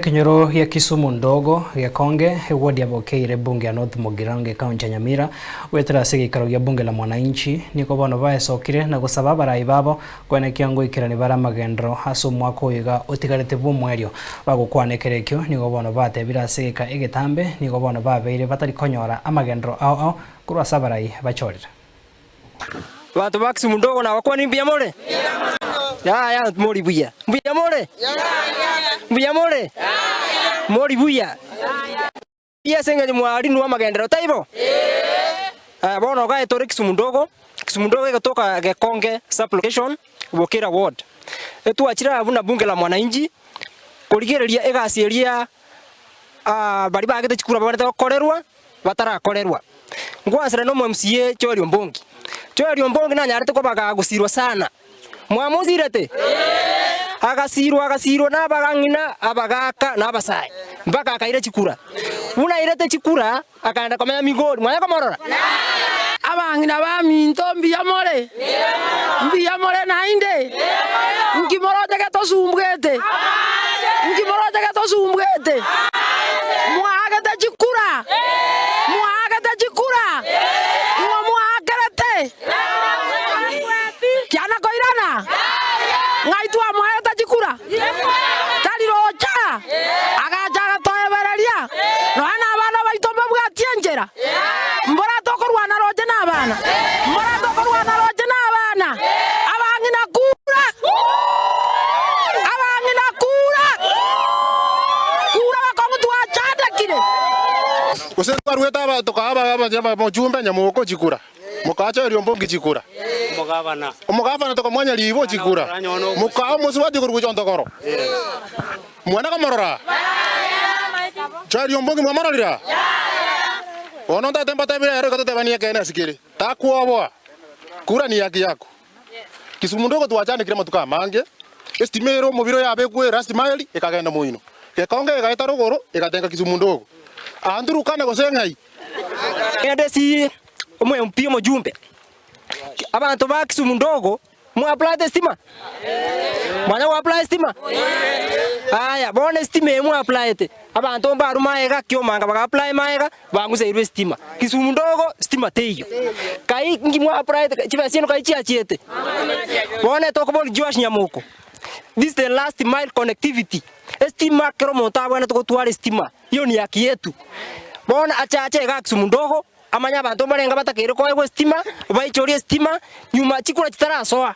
kinyoro ya Kisumu ndogo Gekonge wodi ya bokeire bunge ya North Mugirange kaunti ya Nyamira wetera sigikaro ya bunge la mwananchi niko bono baesokire na gusaba barai babo kwene kyango ikirani bara magendro haso mwako yiga utigarete bumwerio bagukwanekerekyo niko bono batebira sigika igitambe niko bono babeire batari konyora amagendro ao kurwa sabarai bachorira watu ba Kisumu ndogo na wakwa ni mbiyamore ya mori buya mbiyamore mbiyamore mori buya ya senga mwari nuwa magendero taibo bono ga etori Kisumu ndogo igatoka Gekonge sublocation Bokera ward etuachira abuna bunge la mwananchi kurigereria egasiria bari bagete chikura barete korerwa batarakorerwa ngwasira no MCA Chorio Mbongi na nyarete ko bagagusirwa sana mwamuzirete agasirwa na bagangina abagaka na abasai mpaka akaire chikura una irete chikura akaenda komenya migori mwanya komorora abangina ba minto mbiyamore nainde ngimorote gatosumbwete mwagete chikura kiana koirana ngaitu amweta chikura tali rocha agajaga toebereria noana abana baitombe bwatie njera mbora tokorwana roje n'abana abangina kura bakomutu achandakire usetwarweta tokaba abajamba mojumbe nyamoko chikura mukacha Mbongi chikura umugavana tokamwanya libo chikura mukao muswadi kurukuchontokoro mwana kamorora Chorio Mbongi mwamarorira ono ndatemba tabira yaro katotebania kena sikiri takuobwa kura ni yaki yako Kisumu ndogo tuachane kire matuka mange estimero mubiro yabe kwe rastimali ikagenda muino Gekonge gaita rugoro ikatenga Kisumu ndogo andurukane gosengai edesi umwe mpio mojumbe abantu ba Kisumu ndogo mu apply stima mwana wa apply stima aya bone stima mu apply te abantu baru maega kyo manga baga apply maega banguse irwe stima Kisumu ndogo stima teyo kai ngimu apply chibasino kai chiachete bone tokobol Josh Nyamuko this is the last mile connectivity stima kero monta bwana tokotware stima hiyo ni yaki yetu bona achache ga Kisumu ndogo amanya abantu barenga batakire ko stima baichorie stima nyuma chikura chitarasoa